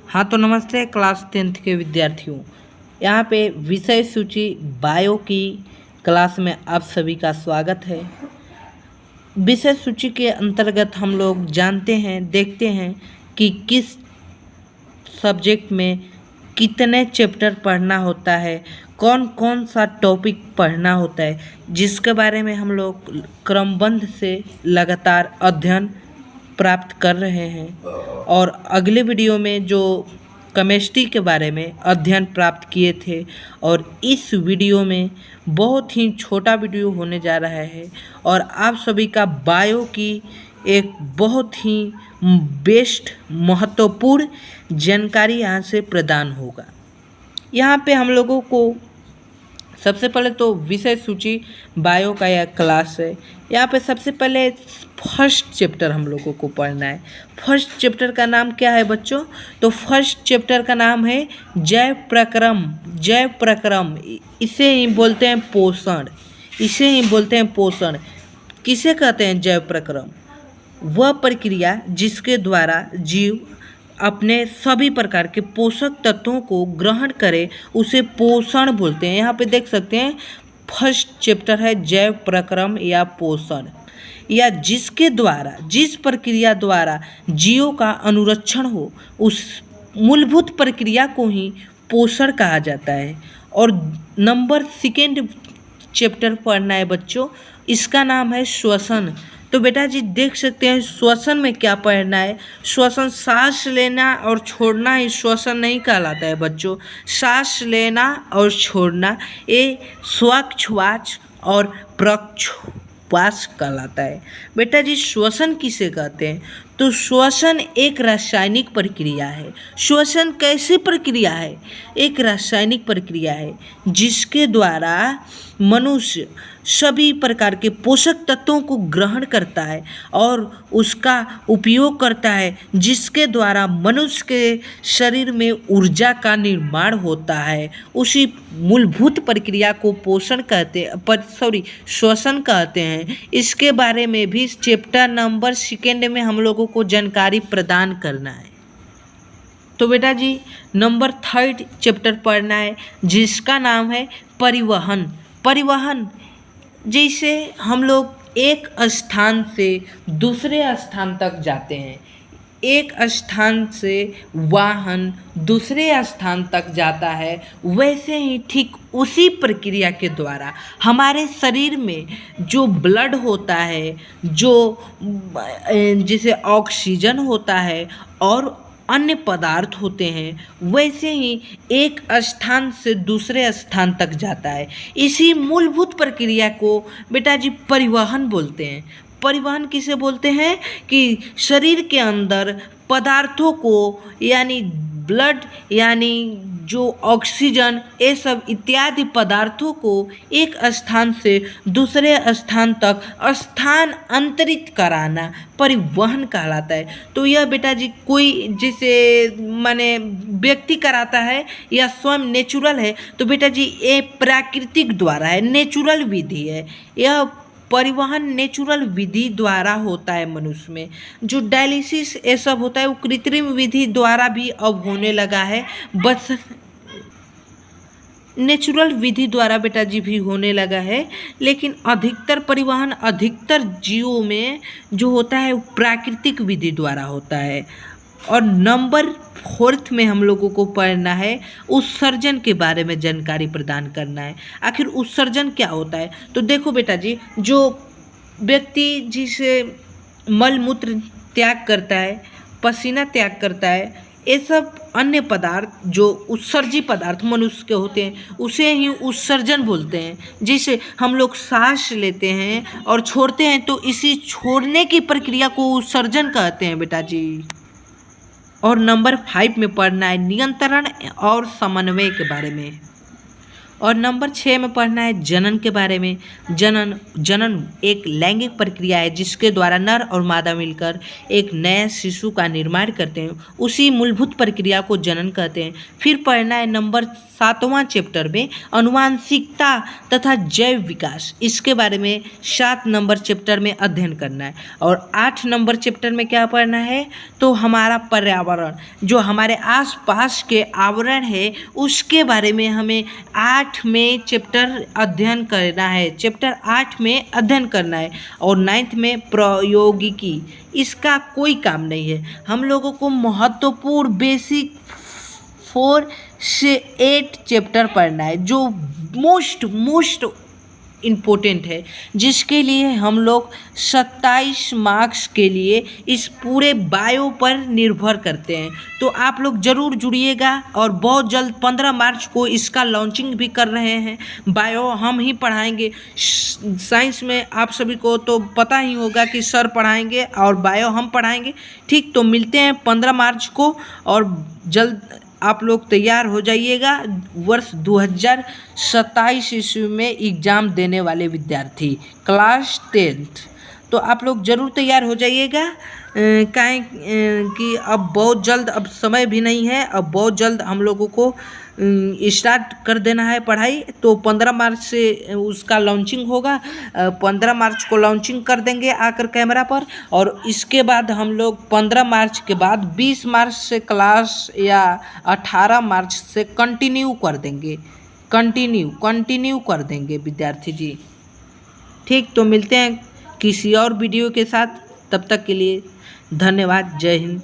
हाँ तो नमस्ते क्लास 10th के विद्यार्थियों। यहाँ पे विषय सूची बायो की क्लास में आप सभी का स्वागत है। विषय सूची के अंतर्गत हम लोग जानते हैं, देखते हैं कि किस सब्जेक्ट में कितने चैप्टर पढ़ना होता है, कौन कौन सा टॉपिक पढ़ना होता है, जिसके बारे में हम लोग क्रमबद्ध से लगातार अध्ययन प्राप्त कर रहे हैं। और अगले वीडियो में जो केमिस्ट्री के बारे में अध्ययन प्राप्त किए थे, और इस वीडियो में बहुत ही छोटा वीडियो होने जा रहा है और आप सभी का बायो की एक बहुत ही बेस्ट महत्वपूर्ण जानकारी यहाँ से प्रदान होगा। यहाँ पे हम लोगों को सबसे पहले तो विषय सूची बायो का यह क्लास है। यहाँ पे सबसे पहले फर्स्ट चैप्टर हम लोगों को पढ़ना है। फर्स्ट चैप्टर का नाम क्या है बच्चों? तो फर्स्ट चैप्टर का नाम है जैव प्रक्रम। जैव प्रक्रम इसे ही बोलते हैं पोषण, इसे ही बोलते हैं पोषण। किसे कहते हैं जैव प्रक्रम? वह प्रक्रिया जिसके द्वारा जीव अपने सभी प्रकार के पोषक तत्वों को ग्रहण करे उसे पोषण बोलते हैं। यहाँ पे देख सकते हैं फर्स्ट चैप्टर है जैव प्रक्रम या पोषण, या जिसके द्वारा, जिस प्रक्रिया द्वारा जीवों का अनुरक्षण हो उस मूलभूत प्रक्रिया को ही पोषण कहा जाता है। और नंबर सेकेंड चैप्टर पढ़ना है बच्चों, इसका नाम है श्वसन। तो बेटा जी देख सकते हैं श्वसन में क्या पढ़ना है। श्वसन सांस लेना और छोड़ना ही श्वसन नहीं कहलाता है बच्चों। सांस लेना और छोड़ना ये श्वास और प्रश्वास कहलाता है। बेटा जी श्वसन किसे कहते हैं? तो श्वसन एक रासायनिक प्रक्रिया है। श्वसन कैसी प्रक्रिया है? एक रासायनिक प्रक्रिया है जिसके द्वारा मनुष्य सभी प्रकार के पोषक तत्वों को ग्रहण करता है और उसका उपयोग करता है, जिसके द्वारा मनुष्य के शरीर में ऊर्जा का निर्माण होता है। उसी मूलभूत प्रक्रिया को पोषण कहते हैं, श्वसन कहते हैं। इसके बारे में भी चैप्टर नंबर सेकेंड में हम लोगों को जानकारी प्रदान करना है। तो बेटा जी नंबर थर्ड चैप्टर पढ़ना है जिसका नाम है परिवहन। परिवहन जैसे हम लोग एक स्थान से दूसरे स्थान तक जाते हैं, एक स्थान से वाहन दूसरे स्थान तक जाता है, वैसे ही ठीक उसी प्रक्रिया के द्वारा हमारे शरीर में जो ब्लड होता है, जो जिसे ऑक्सीजन होता है और अन्य पदार्थ होते हैं, वैसे ही एक स्थान से दूसरे स्थान तक जाता है। इसी मूलभूत प्रक्रिया को बेटा जी परिवहन बोलते हैं। परिवहन किसे बोलते हैं? कि शरीर के अंदर पदार्थों को, यानी ब्लड, यानी जो ऑक्सीजन, ये सब इत्यादि पदार्थों को एक स्थान से दूसरे स्थान तक स्थानांतरित कराना परिवहन कहलाता है। तो यह बेटा जी कोई जिसे माने व्यक्ति कराता है या स्वयं नेचुरल है, तो बेटा जी ये प्राकृतिक द्वारा है, नेचुरल विधि है। यह परिवहन नेचुरल विधि द्वारा होता है। मनुष्य में जो डायलिसिस ये सब होता है वो कृत्रिम विधि द्वारा भी अब होने लगा है, बस नेचुरल विधि द्वारा बेटा जी भी होने लगा है। लेकिन अधिकतर परिवहन अधिकतर जीवों में जो होता है वो प्राकृतिक विधि द्वारा होता है। और नंबर फोर्थ में हम लोगों को पढ़ना है उत्सर्जन के बारे में जानकारी प्रदान करना है। आखिर उत्सर्जन क्या होता है? तो देखो बेटा जी, जो व्यक्ति जिसे मल मूत्र त्याग करता है, पसीना त्याग करता है, ये सब अन्य पदार्थ जो उत्सर्जी पदार्थ मनुष्य के होते हैं उसे ही उत्सर्जन बोलते हैं। जैसे हम लोग सांस लेते हैं और छोड़ते हैं, तो इसी छोड़ने की प्रक्रिया को उत्सर्जन कहते हैं बेटा जी। और नंबर 5 में पढ़ना है नियंत्रण और समन्वय के बारे में। और नंबर 6 में पढ़ना है जनन के बारे में। जनन एक लैंगिक प्रक्रिया है जिसके द्वारा नर और मादा मिलकर एक नए शिशु का निर्माण करते हैं, उसी मूलभूत प्रक्रिया को जनन कहते हैं। फिर पढ़ना है नंबर 7वां चैप्टर में आनुवंशिकता तथा जैव विकास, इसके बारे में 7 नंबर चैप्टर में अध्ययन करना है। और 8 नंबर चैप्टर में क्या पढ़ना है, तो हमारा पर्यावरण, जो हमारे आसपास के आवरण है उसके बारे में हमें 8 में चैप्टर अध्ययन करना है, चैप्टर 8 में अध्ययन करना है। और 9th में प्रौद्योगिकी, इसका कोई काम नहीं है, हम लोगों को महत्वपूर्ण बेसिक 4 से 8 चैप्टर पढ़ना है जो मोस्ट इम्पोर्टेंट है, जिसके लिए हम लोग 27 मार्क्स के लिए इस पूरे बायो पर निर्भर करते हैं। तो आप लोग ज़रूर जुड़िएगा और बहुत जल्द 15 मार्च को इसका लॉन्चिंग भी कर रहे हैं। बायो हम ही पढ़ाएंगे, साइंस में आप सभी को तो पता ही होगा कि सर पढ़ाएंगे और बायो हम पढ़ाएंगे। ठीक, तो मिलते हैं 15 मार्च को और जल्द आप लोग तैयार हो जाइएगा। वर्ष 2027 ईस्वी में एग्ज़ाम देने वाले विद्यार्थी क्लास 10th, तो आप लोग ज़रूर तैयार हो जाइएगा। काहे कि अब बहुत जल्द, अब समय भी नहीं है, अब बहुत जल्द हम लोगों को स्टार्ट कर देना है पढ़ाई। तो 15 मार्च से उसका लॉन्चिंग होगा, 15 मार्च को लॉन्चिंग कर देंगे आकर कैमरा पर। और इसके बाद हम लोग 15 मार्च के बाद 20 मार्च से क्लास या 18 मार्च से कंटिन्यू कर देंगे, कंटिन्यू कर देंगे विद्यार्थी जी। ठीक, तो मिलते हैं किसी और वीडियो के साथ, तब तक के लिए धन्यवाद। जय हिंद।